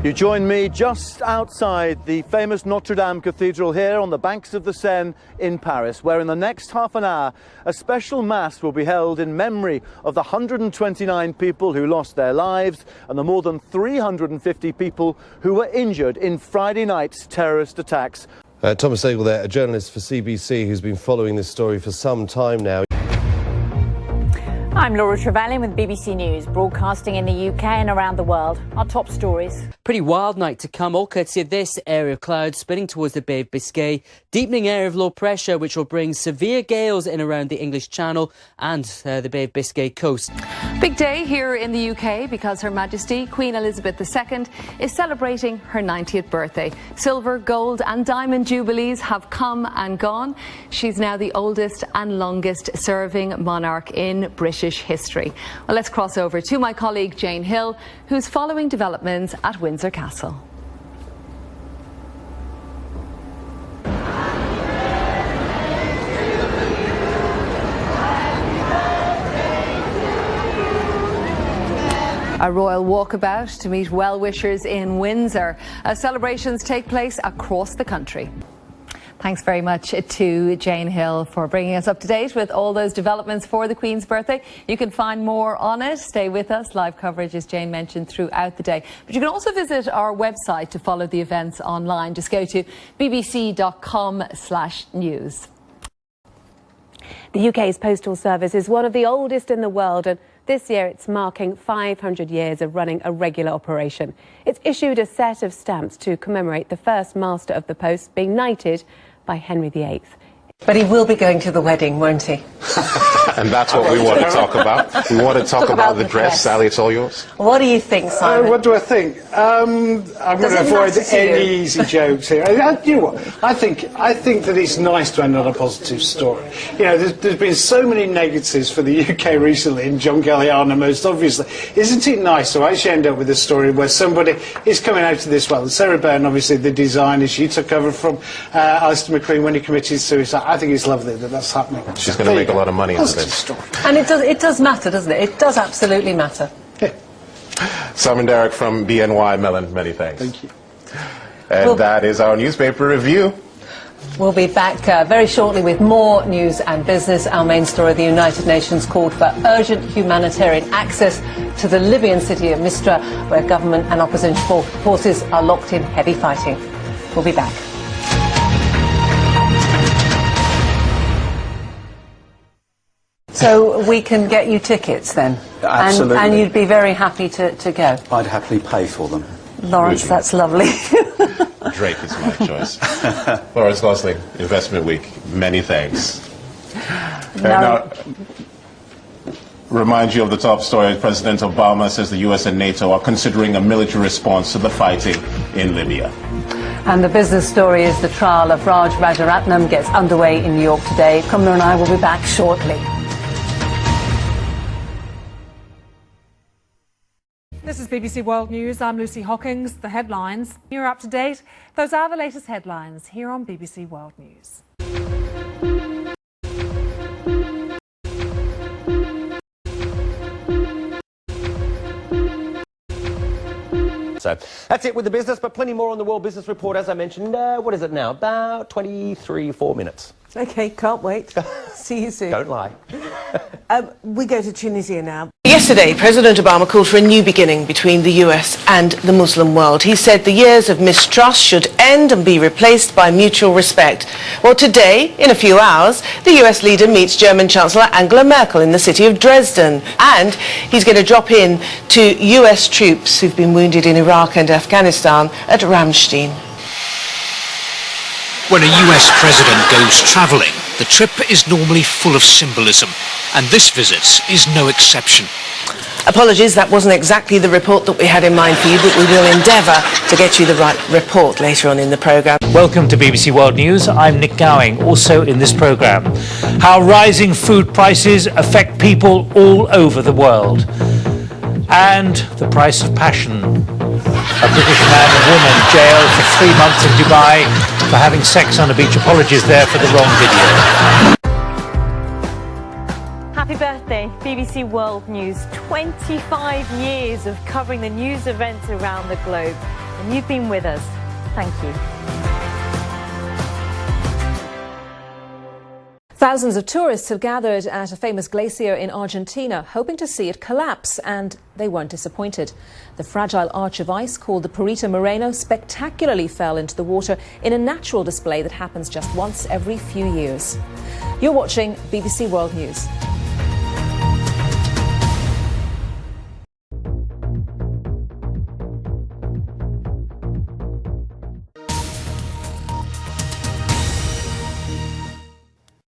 You join me just outside the famous Notre Dame Cathedral here on the banks of the Seine in Paris, where in the next half an hour a special mass will be held in memory of the 129 people who lost their lives and the more than 350 people who were injured in Friday night's terrorist attacks. Thomas Daigle there, a journalist for CBC who's been following this story for some time now. I'm Laura Trevelyan with BBC News, broadcasting in the UK and around the world. Our top stories. Pretty wild night to come, all courtesy of this area of clouds spinning towards the Bay of Biscay. Deepening area of low pressure, which will bring severe gales in around the English Channel and the Bay of Biscay coast. Big day here in the UK because Her Majesty Queen Elizabeth II is celebrating her 90th birthday. Silver, gold and diamond jubilees have come and gone. She's now the oldest and longest serving monarch in British history. Well, let's cross over to my colleague Jane Hill, who's following developments at Windsor Castle. A royal walkabout to meet well-wishers in Windsor. Celebrations take place across the country. Thanks very much to Jane Hill for bringing us up to date with all those developments for the Queen's birthday. You can find more on it. Stay with us. Live coverage, as Jane mentioned, throughout the day. But you can also visit our website to follow the events online. Just go to bbc.com/news. The UK's postal service is one of the oldest in the world, and this year it's marking 500 years of running a regular operation. It's issued a set of stamps to commemorate the first Master of the Post being knighted by Henry VIII. But he will be going to the wedding, won't he? And that's what we want to talk about. We want to talk about the dress. Sally, it's all yours. What do you think, Simon? What do I think? I'm going to avoid any easy jokes here. You know what? I think that it's nice to end on a positive story. You know, there's been so many negatives for the UK recently, and John Galliano most obviously. Isn't it nice to actually end up with a story where somebody is coming out of this well? Sarah Byrne, obviously the designer, she took over from Alistair McQueen when he committed suicide. I think it's lovely that that's happening. She's going to make a lot of money out of this. And it does matter, doesn't it? It does absolutely matter. Yeah. Simon Derrick from BNY Mellon, many thanks. Thank you. And that is our newspaper review. We'll be back very shortly with more news and business. Our main story, the United Nations called for urgent humanitarian access to the Libyan city of Mistra, where government and opposition forces are locked in heavy fighting. We'll be back. So we can get you tickets then? Absolutely. And you'd be very happy to go? I'd happily pay for them. Lawrence, that's lovely. Drake is my choice. Lawrence Gosling, Investment Week, many thanks. Now, remind you of the top story. President Obama says the US and NATO are considering a military response to the fighting in Libya. And the business story is the trial of Raj Rajaratnam gets underway in New York today. Kumla and I will be back shortly. This is BBC World News. I'm Lucy Hockings. The headlines. You're up to date. Those are the latest headlines here on BBC World News. So that's it with the business, but plenty more on the World Business Report, as I mentioned. What is it now? About 4 minutes. OK, can't wait. See you soon. Don't lie. We go to Tunisia now. Yesterday, President Obama called for a new beginning between the US and the Muslim world. He said the years of mistrust should end and be replaced by mutual respect. Well, today, in a few hours, the US leader meets German Chancellor Angela Merkel in the city of Dresden. And he's going to drop in to US troops who've been wounded in Iraq and Afghanistan at Ramstein. When a US president goes travelling, the trip is normally full of symbolism, and this visit is no exception. Apologies, that wasn't exactly the report that we had in mind for you, but we will endeavour to get you the right report later on in the programme. Welcome to BBC World News. I'm Nick Gowing. Also in this programme, how rising food prices affect people all over the world. And the price of passion. A British man and woman jailed for 3 months in Dubai for having sex on a beach. Apologies there for the wrong video. Happy birthday, BBC World News. 25 years of covering the news events around the globe. And you've been with us. Thank you. Thousands of tourists have gathered at a famous glacier in Argentina, hoping to see it collapse, and they weren't disappointed. The fragile arch of ice called the Perito Moreno spectacularly fell into the water in a natural display that happens just once every few years. You're watching BBC World News.